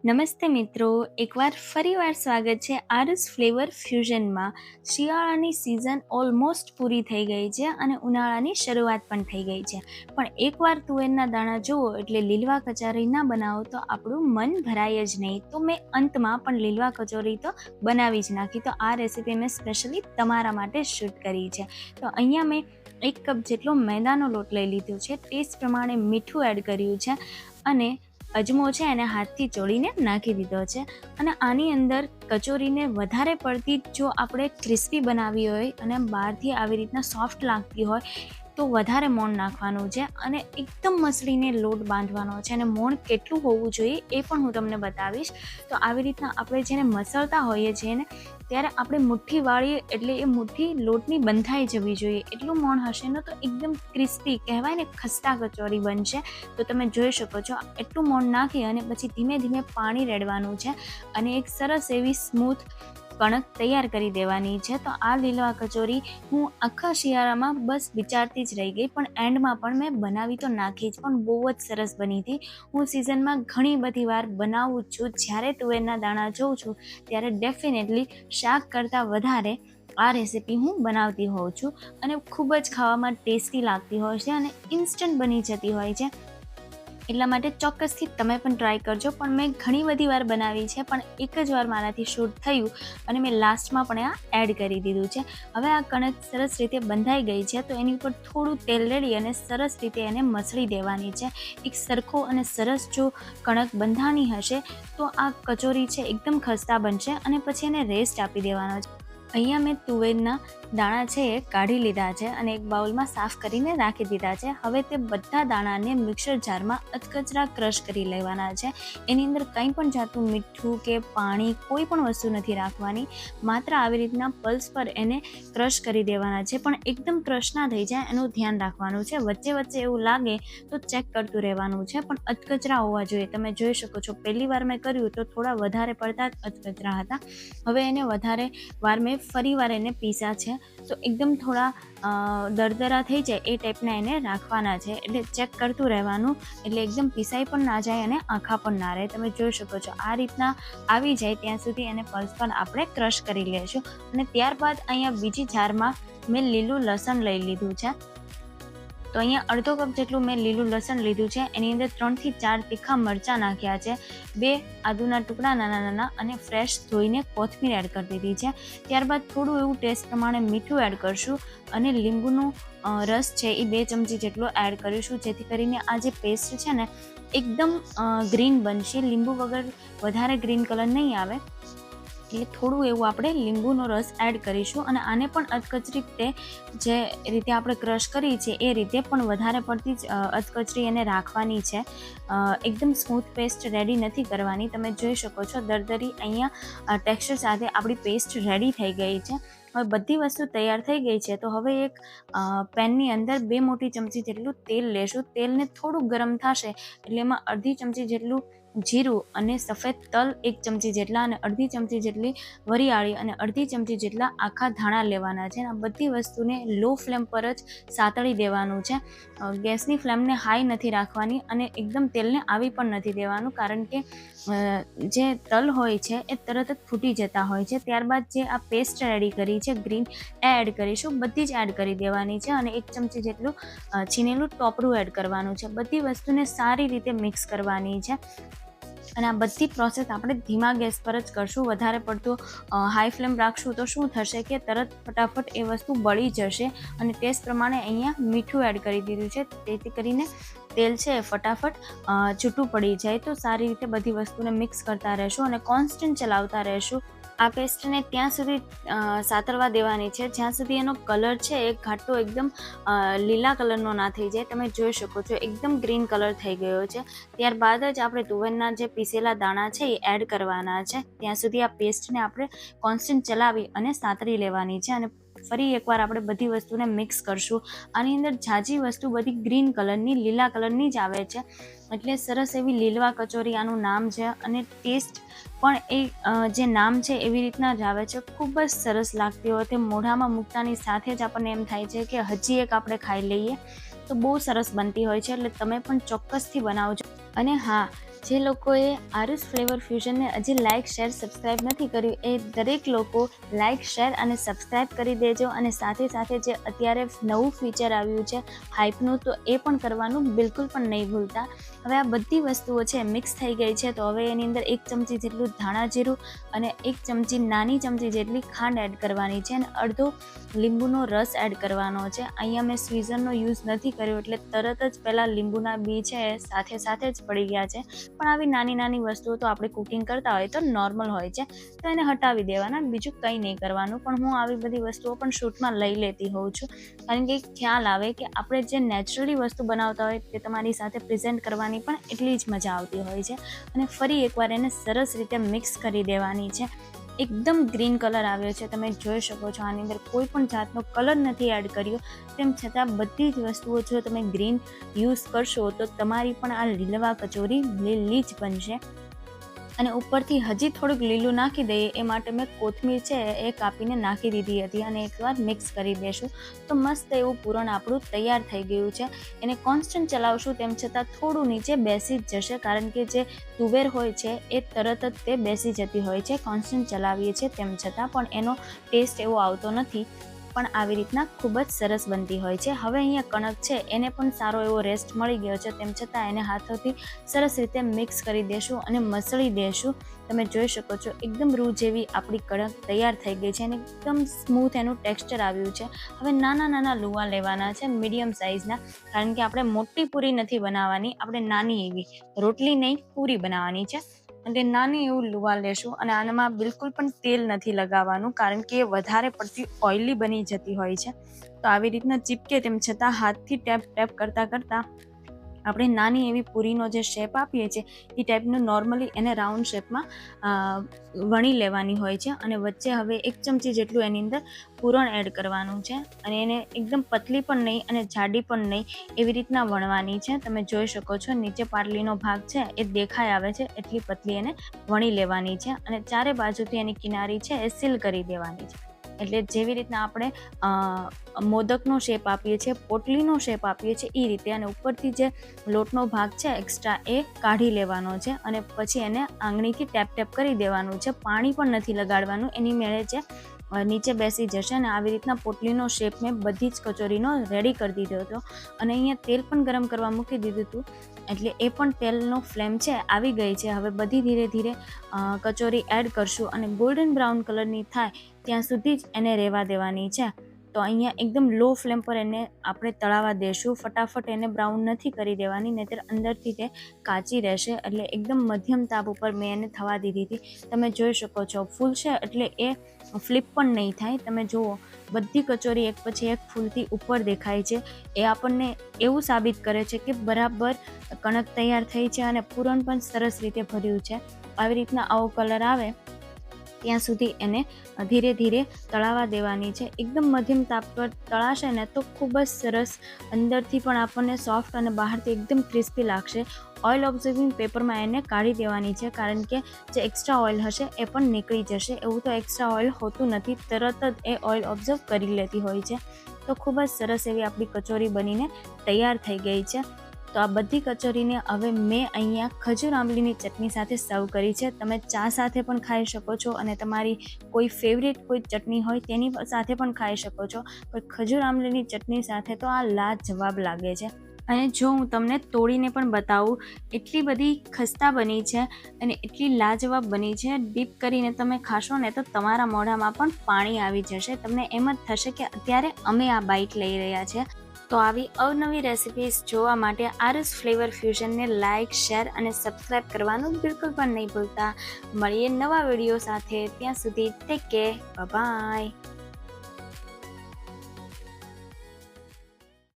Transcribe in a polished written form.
નમસ્તે મિત્રો, એકવાર ફરીવાર સ્વાગત છે આરુસ ફ્લેવર ફ્યુઝનમાં. શિયાળાની સિઝન ઓલમોસ્ટ પૂરી થઈ ગઈ છે અને ઉનાળાની શરૂઆત પણ થઈ ગઈ છે. પણ એકવાર તુવેરના દાણા જુઓ એટલે લીલવા કચોરી ના બનાવો તો આપણું મન ભરાય જ નહીં. તો મેં અંતમાં પણ લીલવા કચોરી તો બનાવી જ નાખી. તો આ રેસીપી મેં સ્પેશિયલી તમારા માટે શૂટ કરી છે. તો અહીંયા મેં 1 કપ જેટલો મેદાનો લોટ લઈ લીધો છે. ટેસ્ટ પ્રમાણે મીઠું એડ કર્યું છે અને અજમો છે એને હાથથી ચોળીને નાખી દીધો છે. અને આની અંદર કચોરીને વધારે પડતી જો આપણે ક્રિસ્પી બનાવી હોય અને બહારથી આવી રીતના સોફ્ટ લાગતી હોય તો વધારે મોણ નાખવાનું છે અને એકદમ મસળીને લોટ બાંધવાનો છે. અને મોણ કેટલું હોવું જોઈએ એ પણ હું તમને બતાવીશ. તો આવી રીતના આપણે જેને મસળતા હોઈએ છીએ ને ત્યારે આપણે મુઠ્ઠી વાળીએ એટલે એ મુઠ્ઠી લોટની બંધાઈ જવી જોઈએ. એટલું મોણ હશે ને તો એકદમ ક્રિસ્પી કહેવાય ને, ખસ્તા કચોરી બનશે. તો તમે જોઈ શકો છો એટલું મોણ નાખી અને પછી ધીમે ધીમે પાણી રેડવાનું છે અને એક સરસ એવી સ્મૂથ કણક તૈયાર કરી દેવાની છે. તો આ લીલવા કચોરી હું આખા શિયાળામાં બસ વિચારતી જ રહી ગઈ, પણ એન્ડમાં પણ મેં બનાવી તો નાખી જ, પણ બહુ જ સરસ બની હતી. હું સિઝનમાં ઘણી બધી વાર બનાવું જ છું. જ્યારે તુવેરના દાણા જોઉં છું ત્યારે ડેફિનેટલી શાક કરતાં વધારે આ રેસીપી હું બનાવતી હોઉં છું અને ખૂબ જ ખાવામાં ટેસ્ટી લાગતી હોય છે અને ઇન્સ્ટન્ટ બની જતી હોય છે. એટલા માટે ચોક્કસથી તમે પણ ટ્રાય કરજો. પણ મેં ઘણી બધી વાર બનાવી છે, પણ એક જ વાર મારાથી શૂટ થયું અને મેં લાસ્ટમાં પણ આ એડ કરી દીધું છે. હવે આ કણક સરસ રીતે બંધાઈ ગઈ છે તો એની ઉપર થોડું તેલ રેડી અને સરસ રીતે એને મસળી દેવાની છે. એક સરખો અને સરસ જો કણક બંધાણી હશે તો આ કચોરી છે એકદમ ખસ્તા બનશે અને પછી એને રેસ્ટ આપી દેવાનો છે. અહીંયા મેં તુવેરના દાણા છે એ કાઢી લીધા છે અને એક બાઉલમાં સાફ કરીને રાખી દીધા છે. હવે તે બધા દાણાને મિક્સર જારમાં અધકચરા ક્રશ કરી લેવાના છે. એની અંદર કંઈ પણ જાતનું મીઠું કે પાણી કોઈ પણ વસ્તુ નથી રાખવાની. માત્ર આવી રીતના પલ્સ પર એને ક્રશ કરી દેવાના છે, પણ એકદમ ક્રશ ના થઈ જાય એનું ધ્યાન રાખવાનું છે. વચ્ચે વચ્ચે એવું લાગે તો ચેક કરતું રહેવાનું છે, પણ અધકચરા હોવા જોઈએ. તમે જોઈ શકો છો પહેલી વાર મેં કર્યું તો થોડા વધારે પડતા જ અધકચરા હતા. હવે એને વધારે વાર મેં ફરીવાર એને પીસા છે તો એકદમ થોડા દરદરા થઈ જાય એ ટાઈપના એને રાખવાના છે. એટલે ચેક કરતું રહેવાનું, એટલે એકદમ પીસાઈ પણ ના જાય અને આખા પણ ના રહે. તમે જોઈ શકો છો આ રીતના આવી જાય ત્યાં સુધી એને પલ્સ પર આપણે ક્રશ કરી લઈશું. અને ત્યારબાદ અહીંયા બીજી જારમાં મેં લીલું લસણ લઈ લીધું છે. તો અહીંયા અડધો કપ જેટલું મેં લીલું લસણ લીધું છે. એની અંદર 3 થી 4 તીખા મરચાં નાખ્યા છે, 2 આદુના ટુકડા નાના નાના અને ફ્રેશ ધોઈને કોથમીર એડ કરી દીધી છે. ત્યારબાદ થોડું એવું ટેસ્ટ પ્રમાણે મીઠું એડ કરશું અને લીંબુનો રસ છે એ 2 ચમચી જેટલો એડ કરીશું, જેથી કરીને આ જે પેસ્ટ છે ને એકદમ ગ્રીન બનશે. લીંબુ વગર વધારે ગ્રીન કલર નહીં આવે, એટલે થોડું એવું આપણે લીંબુનો રસ એડ કરીશું અને આને પણ અધકચરી રીતે જે રીતે આપણે ક્રશ કરી છે એ રીતે પણ વધારે પડતી જ અધકચરી એને રાખવાની છે. એકદમ સ્મૂથ પેસ્ટ રેડી નથી કરવાની. તમે જોઈ શકો છો દરદરી અહીંયા ટેક્સચર સાથે આપણી પેસ્ટ રેડી થઈ ગઈ છે. હવે બધી વસ્તુ તૈયાર થઈ ગઈ છે તો હવે એક પેનની અંદર 2 મોટી ચમચી જેટલું તેલ લેશું. તેલને થોડું ગરમ થશે એટલે એમાં અડધી ચમચી જેટલું જીરું અને સફેદ તલ 1 ચમચી જેટલા અને અડધી ચમચી જેટલી વરિયાળી અને અડધી ચમચી જેટલા આખા ધાણા લેવાના છે. આ બધી વસ્તુને લો ફ્લેમ પર જ સાતળી દેવાનું છે. ગેસની ફ્લેમને હાઈ નથી રાખવાની અને એકદમ તેલને આવી પણ નથી દેવાનું, કારણ કે જે તલ હોય છે એ તરત જ ફૂટી જતા હોય છે. ત્યારબાદ જે આ પેસ્ટ રેડી કરી છે ગ્રીન એ એડ કરીશું. બધી જ એડ કરી દેવાની છે અને 1 ચમચી જેટલું છીનેલું ટોપરું એડ કરવાનું છે. બધી વસ્તુને સારી રીતે મિક્સ કરવાની છે અને આ બધી પ્રોસેસ આપણે ધીમા ગેસ પર જ કરશું. વધારે પડતું હાઈ ફ્લેમ રાખશું તો શું થશે કે તરત ફટાફટ એ વસ્તુ બળી જશે. અને ટેસ્ટ પ્રમાણે અહીંયા મીઠું એડ કરી દીધું છે, તેથી કરીને તેલ છે ફટાફટ છૂટું પડી જાય. તો સારી રીતે બધી વસ્તુને મિક્સ કરતા રહેશું અને કોન્સ્ટન્ટ ચલાવતા રહેશું. આ પેસ્ટને ત્યાં સુધી સાતરવા દેવાની છે જ્યાં સુધી એનો કલર છે એ ઘાટો એકદમ લીલા કલરનો ના થઈ જાય. તમે જોઈ શકો છો એકદમ ગ્રીન કલર થઈ ગયો છે. ત્યારબાદ જ આપણે તુવેરના જે પીસેલા દાણા છે એ એડ કરવાના છે. ત્યાં સુધી આ પેસ્ટને આપણે કોન્સ્ટન્ટ ચલાવી અને સાતરી લેવાની છે અને ફરી એકવાર આપણે બધી વસ્તુને મિક્સ કરશું. આની અંદર ઝાઝી વસ્તુ બધી ગ્રીન કલરની, લીલા કલરની જ આવે છે, એટલે સરસ એવી લીલવા કચોરી આનું નામ છે અને ટેસ્ટ પણ એ જે નામ છે એવી રીતના જ આવે છે. ખૂબ જ સરસ લાગતી હોય તે મોઢામાં મૂકતાની સાથે જ આપણને એમ થાય છે કે હજી એક આપણે ખાઈ લઈએ. તો બહુ સરસ બનતી હોય છે, એટલે તમે પણ ચોક્કસથી બનાવજો. અને હા, જે લોકોએ આરુષ ફ્લેવર ફ્યુઝનને હજી લાઇક શેર સબસ્ક્રાઈબ નથી કર્યું એ દરેક લોકો લાઇક શેર અને સબસ્ક્રાઈબ કરી દેજો, અને સાથે સાથે જે અત્યારે નવું ફીચર આવ્યું છે હાઇપનું, તો એ પણ કરવાનું બિલકુલ પણ નહીં ભૂલતા. હવે આ બધી વસ્તુઓ છે મિક્સ થઈ ગઈ છે, તો હવે એની અંદર 1 ચમચી જેટલું ધાણા જીરું અને 1 ચમચી નાની ચમચી જેટલી ખાંડ એડ કરવાની છે, અને અડધો લીંબુનો રસ એડ કરવાનો છે. અહીંયા મેં સ્વીઝરનો યુઝ નથી કર્યો એટલે તરત જ પહેલાં લીંબુના બી છે સાથે સાથે જ પડી ગયા છે. પણ આવી નાની નાની વસ્તુઓ તો આપણે કુકિંગ કરતા હોય તો નોર્મલ હોય છે, તો એને હટાવી દેવાના, બીજું કંઈ નહીં કરવાનું. પણ હું આવી બધી વસ્તુઓ પણ શૂટમાં લઈ લેતી હોઉં છું, કારણ કે ખ્યાલ આવે કે આપણે જે નેચરલી વસ્તુ બનાવતા હોય તે તમારી સાથે પ્રેઝન્ટ કરવાની પણ એટલી જ મજા આવતી હોય છે. અને ફરી એકવાર એને સરસ રીતે મિક્સ કરી દેવાની છે. એકદમ ગ્રીન કલર આવ્યો છે, તમે જોઈ શકો છો. આની અંદર કોઈ પણ જાતનો કલર નથી એડ કર્યો, તેમ છતાં બધી જ વસ્તુઓ જો તમે ગ્રીન યુઝ કરશો તો તમારી પણ આ લીલવા કચોરી લીલી જ બનશે. અને ઉપરથી હજી થોડુંક લીલું નાખી દઈએ એ માટે મેં કોથમીર છે એ કાપીને નાખી દીધી હતી, અને એકવાર મિક્સ કરી દઈશું તો મસ્ત એવું પૂરણ આપણું તૈયાર થઈ ગયું છે. એને કોન્સ્ટન્ટ ચલાવશું તેમ છતાં થોડું નીચે બેસી જ જશે, કારણ કે જે તુવેર હોય છે એ તરત જ તે બેસી જતી હોય છે. કોન્સ્ટન્ટ ચલાવીએ છીએ તેમ છતાં પણ એનો ટેસ્ટ એવો આવતો નથી, પણ આવી રીતના ખૂબ જ સરસ બનતી હોય છે. હવે અહીંયા કણક છે એને પણ સારો એવો રેસ્ટ મળી ગયો છે, તેમ છતાં એને હાથોથી સરસ રીતે મિક્સ કરી દેશું અને મસળી દેશું. તમે જોઈ શકો છો એકદમ રૂ જેવી આપણી કણક તૈયાર થઈ ગઈ છે, અને એકદમ સ્મૂથ એનું ટેક્સચર આવ્યું છે. હવે નાના નાના લુવા લેવાના છે, મીડિયમ સાઇઝના, કારણ કે આપણે મોટી પૂરી નથી બનાવવાની, આપણે નાની એવી રોટલી નહીં પૂરી બનાવવાની છે. અને નાની એવું લુવા લેશું, અને આનામાં બિલકુલ પણ તેલ નથી લગાવવાનું, કારણ કે એ વધારે પડતી ઓઇલી બની જતી હોય છે. તો આવી રીતના ચીપકે તેમ છતાં હાથથી ટેપ કરતાં કરતાં આપણે નાની એવી પૂરીનો જે શેપ આપીએ છીએ એ ટાઈપનું નોર્મલી એને રાઉન્ડ શેપમાં વણી લેવાની હોય છે. અને વચ્ચે હવે 1 ચમચી જેટલું એની અંદર પૂરણ એડ કરવાનું છે, અને એને એકદમ પતલી પણ નહીં અને જાડી પણ નહીં એવી રીતના વણવાની છે. તમે જોઈ શકો છો નીચે પાટલીનો ભાગ છે એ દેખાઈ આવે છે એટલી પતલી એને વણી લેવાની છે, અને ચારે બાજુથી એની કિનારી છે એ સીલ કરી દેવાની છે. એટલે જેવી રીતના આપણે મોદકનો શેપ આપીએ છીએ, પોટલીનો શેપ આપીએ છીએ એ રીતે, અને ઉપરથી જે લોટનો ભાગ છે એક્સ્ટ્રા એ કાઢી લેવાનો છે, અને પછી એને આંગળીથી ટેપ કરી દેવાનું છે. પાણી પણ નથી લગાડવાનું, એની મેળે છે નીચે બેસી જશે. અને આવી રીતના પોટલીનો શેપ મેં બધી જ કચોરીનો રેડી કરી દીધો હતો, અને અહીંયા તેલ પણ ગરમ કરવા મૂકી દીધું હતું, એટલે એ પણ તેલનો ફ્લેમ છે આવી ગઈ છે. હવે બધી ધીરે ધીરે કચોરી એડ કરશું, અને ગોલ્ડન બ્રાઉન કલરની થાય ત્યાં સુધી જ એને રહેવા દેવાની છે. તો અહીંયા એકદમ લો ફ્લેમ પર એને આપણે તળાવવા દેશું, ફટાફટ એને બ્રાઉન નથી કરી દેવાની, નહીંતર અંદરથી તે કાચી રહેશે. એટલે એકદમ મધ્યમ તાપ ઉપર મેં એને થવા દીધી હતી. તમે જોઈ શકો છો ફૂલ છે એટલે એ ફ્લિપ પણ નહીં થાય. તમે જુઓ બધી કચોરી એક પછી એક ફૂલથી ઉપર દેખાય છે, એ આપણને એવું સાબિત કરે છે કે બરાબર કણક તૈયાર થઈ છે, અને પૂરણ પણ સરસ રીતે ભર્યું છે. આવી રીતના આવો કલર આવે ત્યાં સુધી એને ધીરે ધીરે તળાવવા દેવાની છે. એકદમ મધ્યમ તાપ પર તળાશે ને તો ખૂબ જ સરસ અંદરથી પણ આપણને સોફ્ટ અને બહારથી એકદમ ક્રિસ્પી લાગશે. ઓઇલ ઓબ્ઝર્વિંગ પેપરમાં એને કાઢી દેવાની છે, કારણ કે જે એક્સ્ટ્રા ઓઇલ હશે એ પણ નીકળી જશે. એવું તો એક્સ્ટ્રા ઓઇલ હોતું નથી, તરત જ એ ઓઇલ ઓબ્ઝર્વ કરી લેતી હોય છે. તો ખૂબ જ સરસ એવી આપણી કચોરી બનીને તૈયાર થઈ ગઈ છે. તો આ બધી કચોરીને હવે મેં અહીંયા ખજૂર આંબલીની ચટણી સાથે સર્વ કરી છે. તમે ચા સાથે પણ ખાઈ શકો છો, અને તમારી કોઈ ફેવરેટ કોઈ ચટણી હોય તેની સાથે પણ ખાઈ શકો છો. પણ ખજૂર આંબલીની ચટણી સાથે તો આ લાજવાબ લાગે છે. અને જો હું તમને તોડીને પણ બતાવું, એટલી બધી ખસ્તા બની છે અને એટલી લાજવાબ બની છે. ડીપ કરીને તમે ખાશો ને તો તમારા મોઢામાં પણ પાણી આવી જશે. તમને એમ જ થશે કે અત્યારે અમે આ બાઈટ લઈ રહ્યા છે. તો આવી અવનવી રેસિપીઝ જોવા માટે આરુષ ફ્લેવર ફ્યુઝનને લાઇક, શેર અને સબસ્ક્રાઈબ કરવાનું બિલકુલ પણ નહીં ભૂલતા. મળીએ નવા વિડીયો સાથે, ત્યાં સુધી ટેક કેર, બાય.